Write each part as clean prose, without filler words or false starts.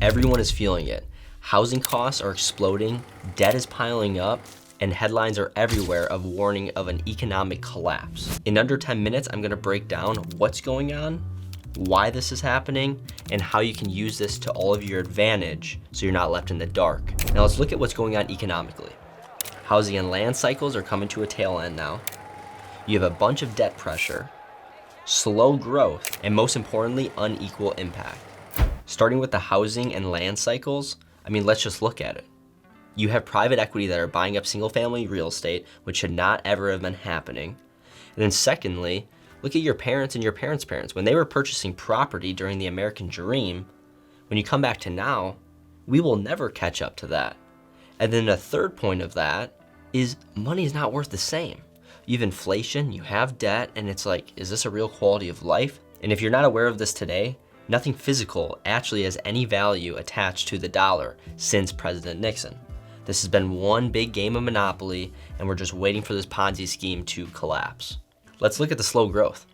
Everyone is feeling it. Housing costs are exploding, debt is piling up, and headlines are everywhere of warning of an economic collapse. In under 10 minutes, I'm gonna break down what's going on, why this is happening, and how you can use this to all of your advantage so you're not left in the dark. Now let's look at what's going on economically. Housing and land cycles are coming to a tail end now. You have a bunch of debt pressure, slow growth, and most importantly, unequal impact. Starting with the housing and land cycles, let's just look at it. You have private equity that are buying up single family real estate, which should not ever have been happening. And then secondly, look at your parents and your parents' parents. When they were purchasing property during the American dream, when you come back to now, we will never catch up to that. And then a third point of that is money is not worth the same. You have inflation, you have debt, and it's like, is this a real quality of life? And if you're not aware of this today, nothing physical actually has any value attached to the dollar since President Nixon. This has been one big game of Monopoly, and we're just waiting for this Ponzi scheme to collapse. Let's look at the slow growth.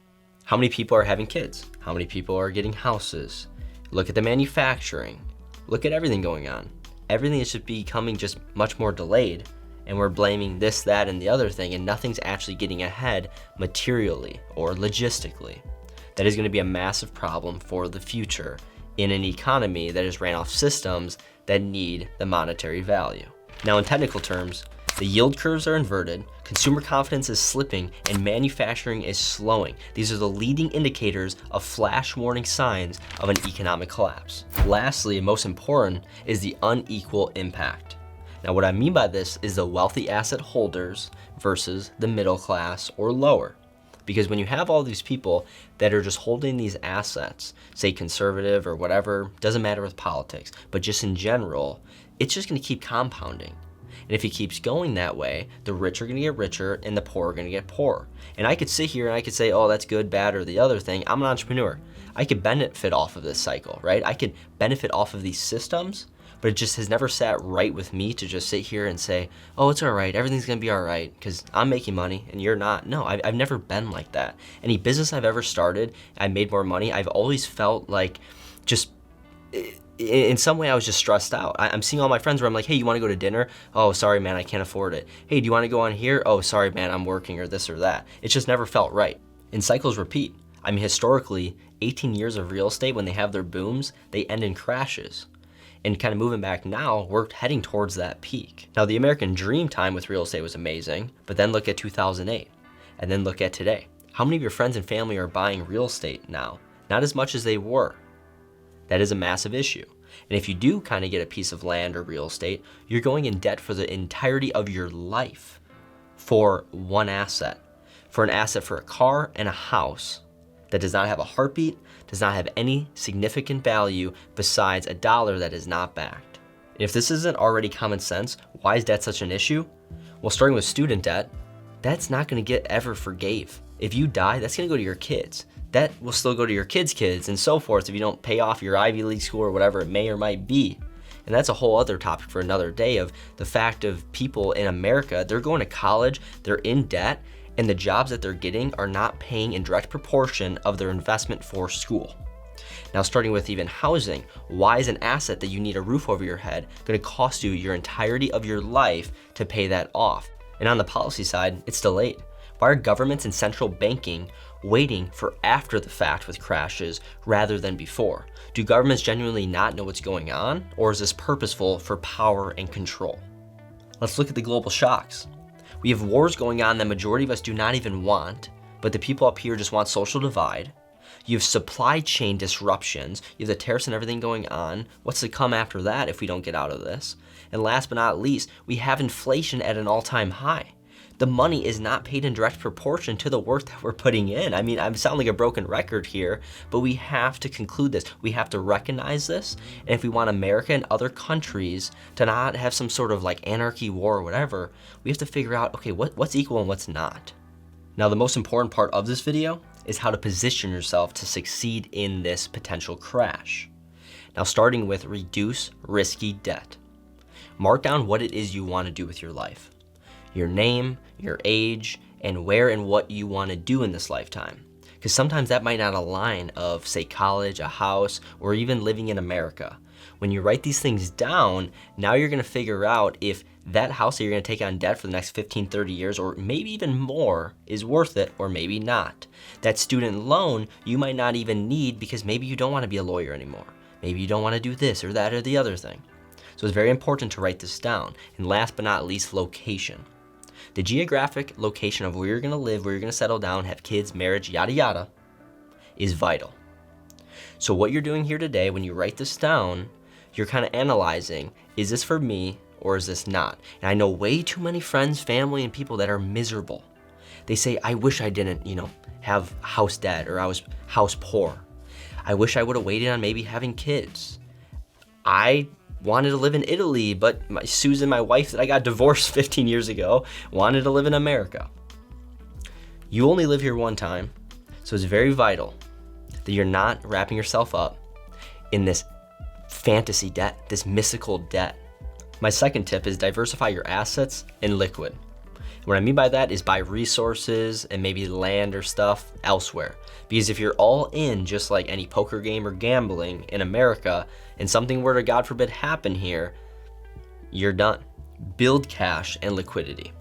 How many people are having kids? How many people are getting houses? Look at the manufacturing. Look at everything going on. Everything is just becoming just much more delayed, and we're blaming this, that, and the other thing, and nothing's actually getting ahead materially or logistically. That is going to be a massive problem for the future in an economy that is ran off systems that need the monetary value. Now, in technical terms, the yield curves are inverted, consumer confidence is slipping, and manufacturing is slowing. These are the leading indicators of flash warning signs of an economic collapse. Lastly, and most important, is the unequal impact. Now, what I mean by this is the wealthy asset holders versus the middle class or lower. Because when you have all these people that are just holding these assets, say conservative or whatever, doesn't matter with politics, but just in general, it's just gonna keep compounding. And if it keeps going that way, the rich are gonna get richer and the poor are gonna get poorer. And I could sit here and I could say, oh, that's good, bad, or the other thing. I'm an entrepreneur. I could benefit off of this cycle, right? I could benefit off of these systems, but it just has never sat right with me to just sit here and say, oh, it's all right, everything's gonna be all right, because I'm making money and you're not. No, I've never been like that. Any business I've ever started, I made more money, I've always felt like just, in some way I was just stressed out. I'm seeing all my friends where I'm like, hey, you wanna go to dinner? Oh, sorry, man, I can't afford it. Hey, do you wanna go on here? Oh, sorry, man, I'm working, or this or that. It just never felt right. And cycles repeat. Historically, 18 years of real estate, when they have their booms, they end in crashes. And kind of moving back now, we're heading towards that peak. Now, the American dream time with real estate was amazing, but then look at 2008, and then look at today. How many of your friends and family are buying real estate now? Not as much as they were. That is a massive issue. And if you do kind of get a piece of land or real estate, you're going in debt for the entirety of your life for one asset. For an asset for a car and a house that does not have a heartbeat, does not have any significant value besides a dollar that is not backed. If this isn't already common sense, why is debt such an issue? Well, starting with student debt, that's not gonna get ever forgave. If you die, that's gonna go to your kids. That will still go to your kids' kids and so forth if you don't pay off your Ivy League school or whatever it may or might be. And that's a whole other topic for another day, of the fact of people in America, they're going to college, they're in debt, and the jobs that they're getting are not paying in direct proportion of their investment for school. Now, starting with even housing, why is an asset that you need a roof over your head going to cost you your entirety of your life to pay that off? And on the policy side, it's delayed. Why are governments and central banking waiting for after the fact with crashes rather than before? Do governments genuinely not know what's going on, or is this purposeful for power and control? Let's look at the global shocks. We have wars going on that majority of us do not even want, but the people up here just want social divide. You have supply chain disruptions. You have the tariffs and everything going on. What's to come after that if we don't get out of this? And last but not least, we have inflation at an all-time high. The money is not paid in direct proportion to the work that we're putting in. I'm sounding like a broken record here, but we have to conclude this. We have to recognize this. And if we want America and other countries to not have some sort of like anarchy, war, or whatever, we have to figure out, okay, what's equal and what's not. Now, the most important part of this video is how to position yourself to succeed in this potential crash. Now, starting with reduce risky debt. Mark down what it is you want to do with your life. Your name, your age, and where and what you want to do in this lifetime. Because sometimes that might not align of, say, college, a house, or even living in America. When you write these things down, now you're gonna figure out if that house that you're gonna take on debt for the next 15, 30 years, or maybe even more, is worth it or maybe not. That student loan you might not even need because maybe you don't wanna be a lawyer anymore. Maybe you don't wanna do this or that or the other thing. So it's very important to write this down. And last but not least, location. The geographic location of where you're gonna live, where you're gonna settle down, have kids, marriage, yada yada, is vital. So what you're doing here today, when you write this down, you're kind of analyzing, is this for me or is this not? And I know way too many friends, family, and people that are miserable. They say, I wish I didn't, have house debt or I was house poor. I wish I would have waited on maybe having kids. I wanted to live in Italy, but Susan, my wife that I got divorced 15 years ago, wanted to live in America. You only live here one time, so it's very vital that you're not wrapping yourself up in this fantasy debt, this mystical debt. My second tip is diversify your assets in liquid. What I mean by that is buy resources and maybe land or stuff elsewhere. Because if you're all in, just like any poker game or gambling in America, and something were to, God forbid, happen here, you're done. Build cash and liquidity.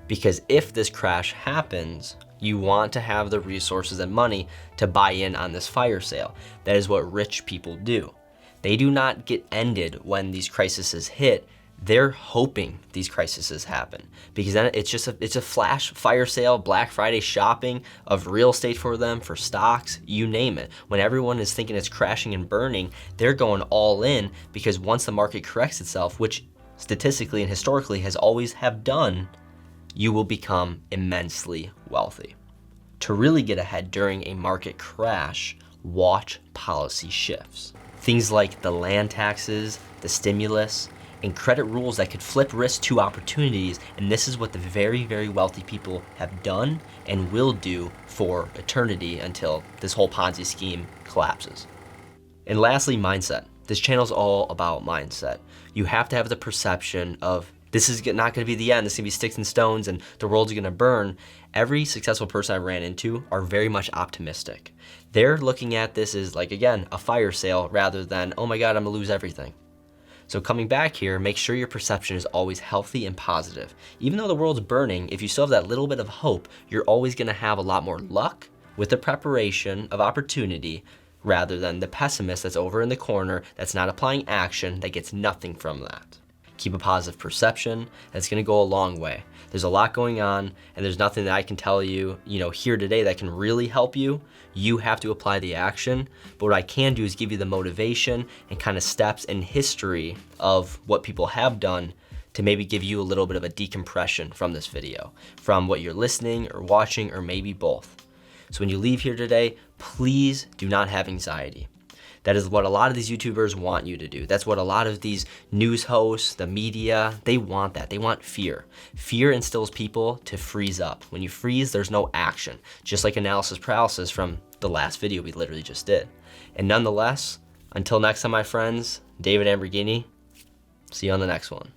Because if this crash happens, you want to have the resources and money to buy in on this fire sale. That is what rich people do. They do not get ended when these crises hit. They're hoping these crises happen, because then it's a flash fire sale, Black Friday shopping of real estate for them, for stocks, you name it. When everyone is thinking it's crashing and burning, they're going all in, because once the market corrects itself, which statistically and historically has always have done, you will become immensely wealthy. To really get ahead during a market crash, watch policy shifts. Things like the land taxes, the stimulus, and credit rules that could flip risk to opportunities. And this is what the very, very wealthy people have done and will do for eternity until this whole Ponzi scheme collapses. And lastly, mindset. This channel is all about mindset. You have to have the perception of this is not going to be the end. This is going to be sticks and stones and the world's going to burn. Every successful person I ran into are very much optimistic. They're looking at this as, like, again, a fire sale rather than, oh my God, I'm going to lose everything. So coming back here, make sure your perception is always healthy and positive. Even though the world's burning, if you still have that little bit of hope, you're always going to have a lot more luck with the preparation of opportunity rather than the pessimist that's over in the corner that's not applying action, that gets nothing from that. Keep a positive perception. That's going to go a long way. There's a lot going on, and there's nothing that I can tell you, here today that can really help you. You have to apply the action. But what I can do is give you the motivation and kind of steps in history of what people have done to maybe give you a little bit of a decompression from this video, from what you're listening or watching, or maybe both. So when you leave here today, please do not have anxiety. That is what a lot of these YouTubers want you to do. That's what a lot of these news hosts, the media, they want that. They want fear. Fear instills people to freeze up. When you freeze, there's no action. Just like analysis paralysis from the last video we literally just did. And nonetheless, until next time, my friends, David Amberghini, see you on the next one.